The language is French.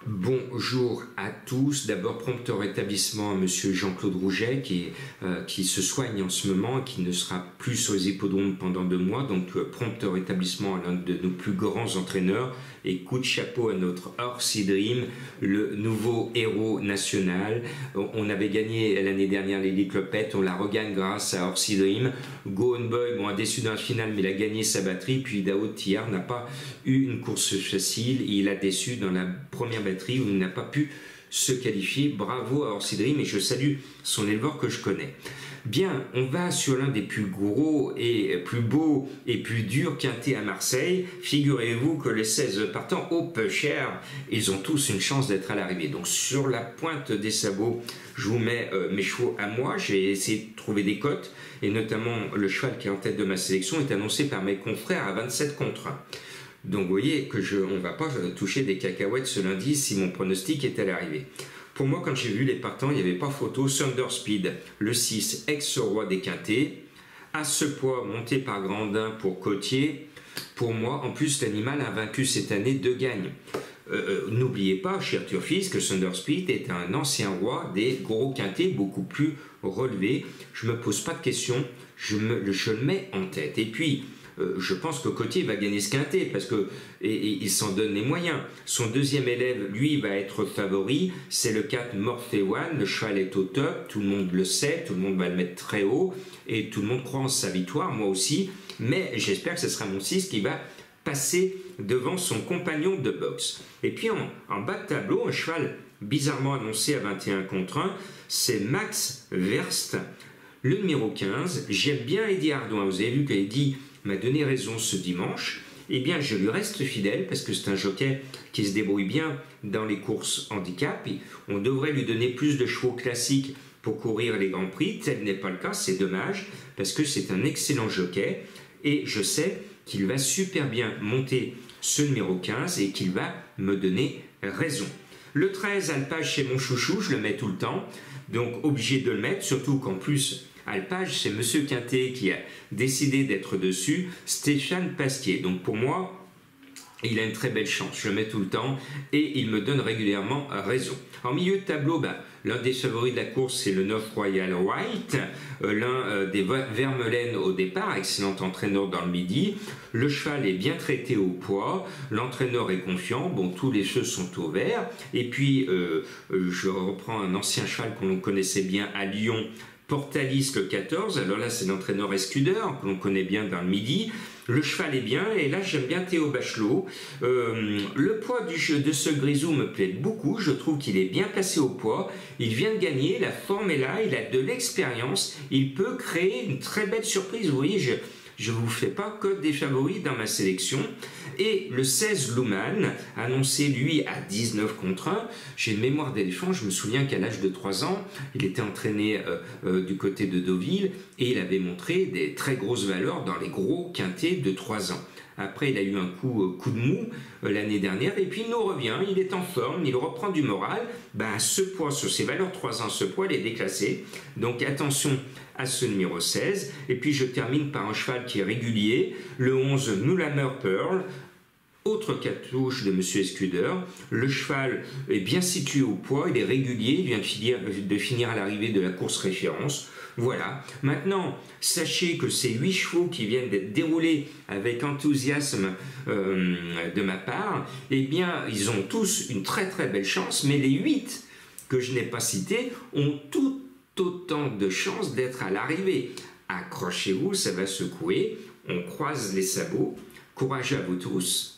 Bonjour à tous. D'abord, prompt rétablissement à Monsieur Jean-Claude Rouget qui se soigne en ce moment, qui ne sera plus sur les hippodromes pendant 2 mois. Donc, prompt rétablissement à l'un de nos plus grands entraîneurs. Et coup de chapeau à notre Horsey Dream, le nouveau héros national. On avait gagné l'année dernière l'Elite Clopette, on la regagne grâce à Horsey Dream. Go On Boy, bon, a déçu dans la finale, mais il a gagné sa batterie. Puis Dao Tillard n'a pas eu une course facile. Il a déçu dans la première batterie où il n'a pas pu se qualifier. Bravo à Horsey Dream et je salue son éleveur que je connais. Bien, on va sur l'un des plus gros et plus beaux et plus durs quintés à Marseille. Figurez-vous que les 16 partants au peu cher, ils ont tous une chance d'être à l'arrivée. Donc sur la pointe des sabots, je vous mets mes chevaux à moi. J'ai essayé de trouver des cotes et notamment le cheval qui est en tête de ma sélection est annoncé par mes confrères à 27 contre 1. Donc vous voyez que on ne va pas toucher des cacahuètes ce lundi si mon pronostic est à l'arrivée. Pour moi, quand j'ai vu les partants, il n'y avait pas photo. Thunder Speed, le 6, ex-roi des quintés. À ce poids, monté par Grandin pour Côtier. Pour moi, en plus, l'animal a vaincu cette année 2 gagnes. N'oubliez pas, cher Turfis, que Thunder Speed est un ancien roi des gros quintés, beaucoup plus relevé. Je ne me pose pas de questions, je le mets en tête. Et puis, je pense que Côtier va gagner ce quintet parce que il s'en donne les moyens. Son deuxième élève, lui, va être favori. C'est le 4 Morphe One. Le cheval est au top. Tout le monde le sait. Tout le monde va le mettre très haut. Et tout le monde croit en sa victoire, moi aussi. Mais j'espère que ce sera mon 6 qui va passer devant son compagnon de boxe. Et puis en bas de tableau, un cheval bizarrement annoncé à 21 contre 1, c'est Max Verst, le numéro 15. J'aime bien Eddie Ardouin. Vous avez vu qu'Eddie m'a donné raison ce dimanche. Eh bien, je lui reste fidèle parce que c'est un jockey qui se débrouille bien dans les courses handicap. On devrait lui donner plus de chevaux classiques pour courir les grands prix. Tel n'est pas le cas, c'est dommage parce que c'est un excellent jockey et je sais qu'il va super bien monter ce numéro 15 et qu'il va me donner raison. Le 13, Alpage, c'est mon chouchou, je le mets tout le temps, donc obligé de le mettre, surtout qu'en plus, Alpage, c'est Monsieur Quintet qui a décidé d'être dessus, Stéphane Pasquier. Donc pour moi, il a une très belle chance. Je le mets tout le temps et il me donne régulièrement raison. En milieu de tableau, l'un des favoris de la course, c'est le 9 Royal White, l'un des Vermeulen au départ, excellent entraîneur dans le midi. Le cheval est bien traité au poids, l'entraîneur est confiant, bon, tous les cheveux sont au vert. Et puis, je reprends un ancien cheval qu'on connaissait bien à Lyon, Portalis le 14, alors là c'est l'entraîneur Escudeur que l'on connaît bien dans le midi. Le cheval est bien et là j'aime bien Théo Bachelot. Le poids de ce grisou me plaît beaucoup, je trouve qu'il est bien placé au poids. Il vient de gagner, la forme est là, il a de l'expérience, il peut créer une très belle surprise. Vous voyez, je ne vous fais pas que des favoris dans ma sélection. Et le 16 Luman, annoncé lui à 19 contre 1, j'ai une mémoire d'éléphant, je me souviens qu'à l'âge de 3 ans, il était entraîné du côté de Deauville et il avait montré des très grosses valeurs dans les gros quintés de 3 ans. Après, il a eu un coup de mou l'année dernière et puis il nous revient, il est en forme, il reprend du moral. Ce poids, sur ses valeurs 3 ans, ce poids, il est déclassé. Donc attention à ce numéro 16. Et puis je termine par un cheval qui est régulier, le 11 Nulamer Pearl. Autre cartouche de Monsieur Escudeur, le cheval est bien situé au poids, il est régulier, il vient de finir à l'arrivée de la course référence. Voilà. Maintenant, sachez que ces 8 chevaux qui viennent d'être déroulés avec enthousiasme de ma part, eh bien, ils ont tous une très très belle chance, mais les 8 que je n'ai pas cités ont tout autant de chances d'être à l'arrivée. Accrochez-vous, ça va secouer, on croise les sabots. Courage à vous tous.